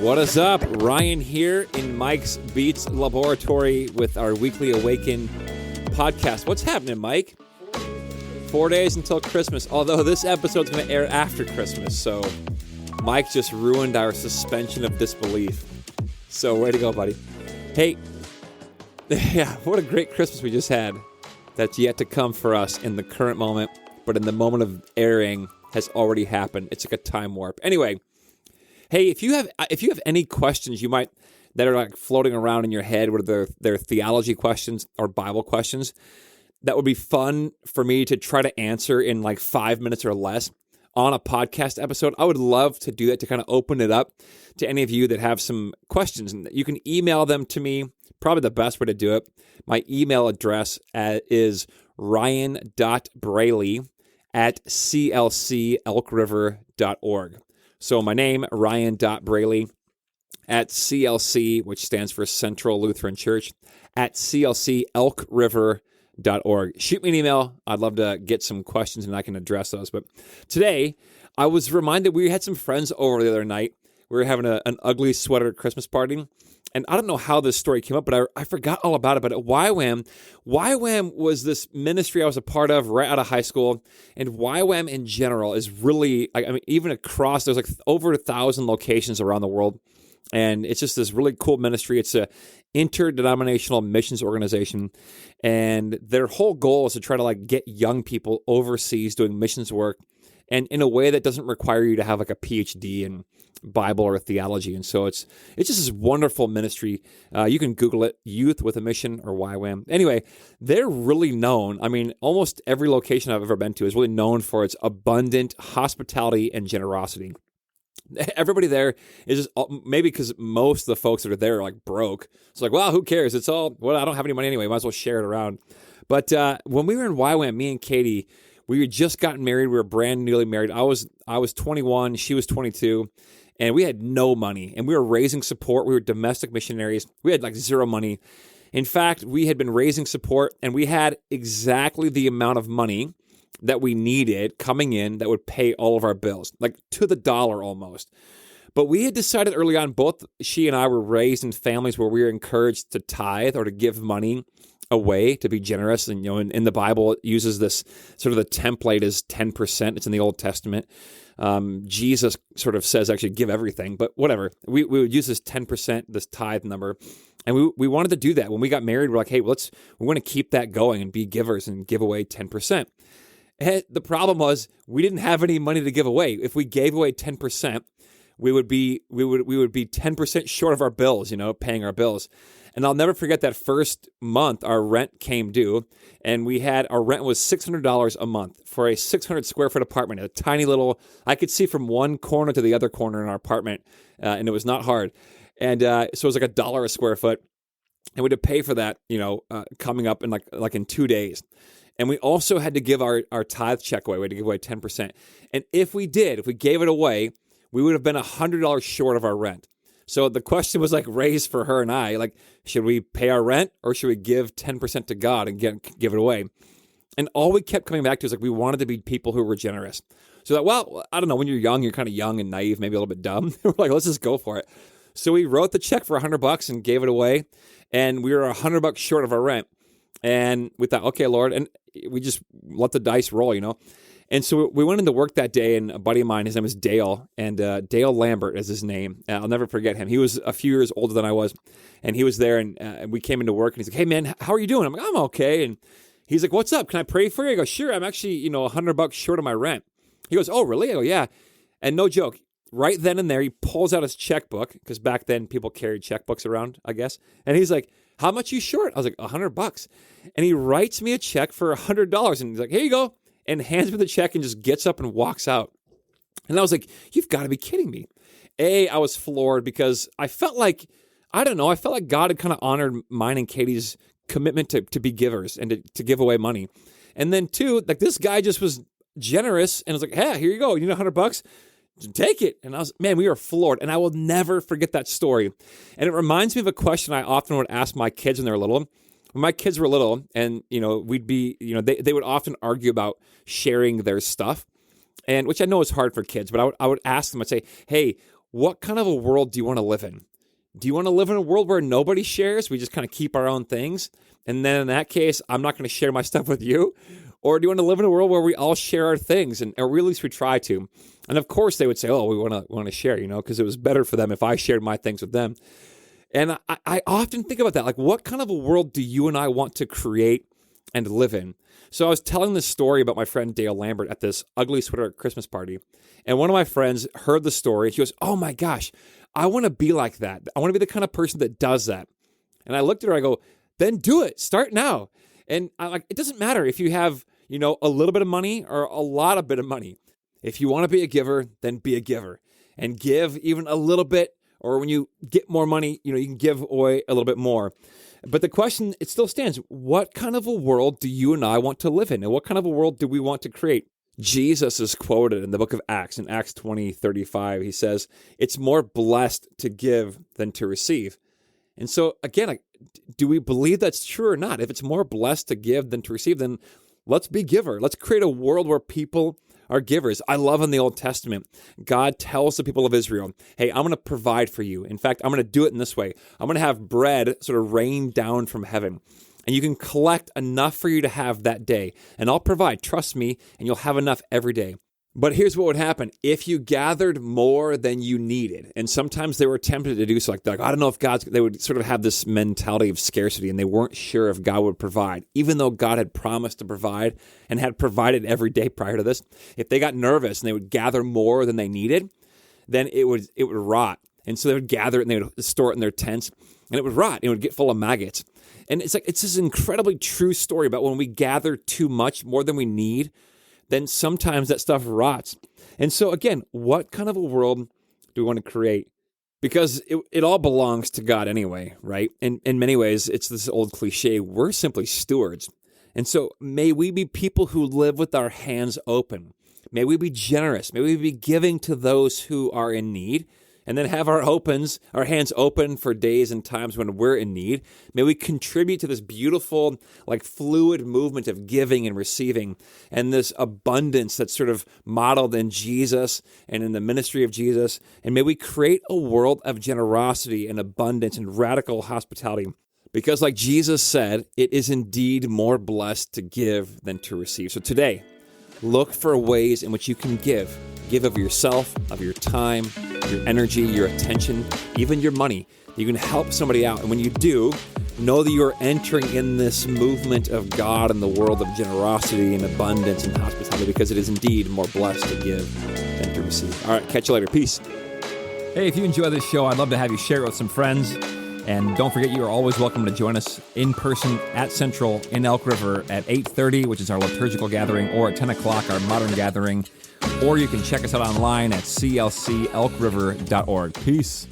What is up? Ryan here in Mike's Beats Laboratory with our weekly Awaken podcast. What's happening, Mike? 4 days until Christmas, although this episode's going to air after Christmas, so Mike just ruined our suspension of disbelief. So way to go, buddy. Hey, yeah, what a great Christmas we just had. That's yet to come for us in the current moment, but in the moment of airing has already happened. It's like a time warp. Anyway, hey, if you have any questions that are like floating around in your head, whether they're theology questions or Bible questions, that would be fun for me to try to answer in like 5 minutes or less on a podcast episode, I would love to do that, to kind of open it up to any of you that have some questions. And you can email them to me, probably the best way to do it. My email address is ryan.braley@clcelkriver.org. So my name, ryan.braley@CLC, which stands for Central Lutheran Church, @clcelkriver.org. Shoot me an email. I'd love to get some questions and I can address those. But today, I was reminded we had some friends over the other night. We were having an ugly sweater Christmas party. And I don't know how this story came up, but I forgot all about it. But at YWAM was this ministry I was a part of right out of high school. And YWAM in general is really, I mean, even across, there's like over 1,000 locations around the world. And it's just this really cool ministry. It's a interdenominational missions organization. And their whole goal is to try to like get young people overseas doing missions work, and in a way that doesn't require you to have like a PhD in Bible or theology. And so it's just this wonderful ministry. You can Google it, Youth with a Mission or YWAM. Anyway, they're really known. I mean, almost every location I've ever been to is really known for its abundant hospitality and generosity. Everybody there is just, maybe because most of the folks that are there are like broke. It's like, well, who cares? It's all, well, I don't have any money anyway. Might as well share it around. But when we were in YWAM, me and Katie, we had just gotten married. We were brand newly married. I was 21. She was 22. And we had no money. And we were raising support. We were domestic missionaries. We had like zero money. In fact, we had been raising support, and we had exactly the amount of money that we needed coming in that would pay all of our bills, like to the dollar almost. But we had decided early on, both she and I were raised in families where we were encouraged to tithe or to give money away, to be generous. And, you know, in the Bible, it uses this sort of the template is 10%. It's in the Old Testament. Jesus sort of says, actually, give everything, but whatever. We would use this 10%, this tithe number. And we wanted to do that. When we got married, we're like, hey, we want to keep that going and be givers and give away 10%. And the problem was we didn't have any money to give away. If we gave away 10%, we would be 10% short of our bills, paying our bills. And I'll never forget that first month our rent came due, and our rent was $600 a month for a 600 square foot apartment, a tiny little, I could see from one corner to the other corner in our apartment, and it was not hard. And so it was like $1 a square foot, and we had to pay for that, coming up in like in 2 days. And we also had to give our tithe check away. We had to give away 10%. And if we gave it away, we would have been $100 short of our rent. So the question was like raised for her and I, like, should we pay our rent or should we give 10% to God and give it away? And all we kept coming back to is like, we wanted to be people who were generous. So that, well, I don't know, when you're young, you're kind of young and naive, maybe a little bit dumb. We're like, let's just go for it. So we wrote the check for $100 and gave it away. And we were $100 short of our rent. And we thought, okay, Lord, and we just let the dice roll, And so we went into work that day, and a buddy of mine, his name is Dale, and Dale Lambert is his name. I'll never forget him. He was a few years older than I was, and he was there, and we came into work, and he's like, hey, man, how are you doing? I'm like, I'm okay. And he's like, what's up? Can I pray for you? I go, sure. I'm actually, $100 short of my rent. He goes, oh, really? I go, yeah. And no joke, right then and there, he pulls out his checkbook, because back then people carried checkbooks around, I guess. And he's like, how much you short? I was like, $100. And he writes me a check for $100. And he's like, here you go. And hands me the check and just gets up and walks out. And I was like, you've got to be kidding me. I was floored because I felt like God had kind of honored mine and Katie's commitment to be givers and to give away money. And then two, like this guy just was generous and was like, hey, here you go. You need $100? Take it. And we were floored. And I will never forget that story. And it reminds me of a question I often would ask my kids when they were little. When my kids were little, and, we'd be, they would often argue about sharing their stuff, and which I know is hard for kids, but I would ask them, I'd say, hey, what kind of a world do you want to live in? Do you want to live in a world where nobody shares? We just kind of keep our own things. And then in that case, I'm not going to share my stuff with you. Or do you want to live in a world where we all share our things? Or at least we try to. And of course they would say, oh, we want to share, because it was better for them if I shared my things with them. And I often think about that. Like, what kind of a world do you and I want to create and live in? So I was telling this story about my friend Dale Lambert at this ugly sweater Christmas party. And one of my friends heard the story. And she goes, oh my gosh, I want to be like that. I want to be the kind of person that does that. And I looked at her, I go, then do it. Start now. And it doesn't matter if you have, a little bit of money or a lot of bit of money. If you want to be a giver, then be a giver and give even a little bit. Or when you get more money, you can give away a little bit more. But the question, it still stands. What kind of a world do you and I want to live in? And what kind of a world do we want to create? Jesus is quoted in the book of Acts, in Acts 20:35. He says, it's more blessed to give than to receive. And so, again, do we believe that's true or not? If it's more blessed to give than to receive, then let's be giver. Let's create a world where people are givers. I love in the Old Testament, God tells the people of Israel, hey, I'm going to provide for you. In fact, I'm going to do it in this way. I'm going to have bread sort of rain down from heaven. And you can collect enough for you to have that day. And I'll provide, trust me, and you'll have enough every day. But here's what would happen. If you gathered more than you needed, and sometimes they were tempted to do so, like I don't know if they would sort of have this mentality of scarcity, and they weren't sure if God would provide, even though God had promised to provide and had provided every day prior to this. If they got nervous and they would gather more than they needed, then it would rot. And so they would gather it and they would store it in their tents, and it would rot. It would get full of maggots. And it's this incredibly true story about when we gather too much, more than we need, then sometimes that stuff rots. And so again, what kind of a world do we want to create? Because it all belongs to God anyway, right? And in many ways, it's this old cliche, we're simply stewards. And so may we be people who live with our hands open. May we be generous. May we be giving to those who are in need. And then have our hands open for days and times when we're in need. May we contribute to this beautiful, fluid movement of giving and receiving, and this abundance that's sort of modeled in Jesus and in the ministry of Jesus. And may we create a world of generosity and abundance and radical hospitality. Because like Jesus said, it is indeed more blessed to give than to receive. So today, look for ways in which you can give. Give of yourself, of your time, your energy, your attention, even your money. You can help somebody out. And when you do, know that you're entering in this movement of God and the world of generosity and abundance and hospitality, because it is indeed more blessed to give than to receive. All right, catch you later. Peace. Hey, if you enjoy this show, I'd love to have you share it with some friends. And don't forget, you are always welcome to join us in person at Central in Elk River at 8:30, which is our liturgical gathering, or at 10 o'clock, our modern gathering. Or you can check us out online at clcelkriver.org. Peace.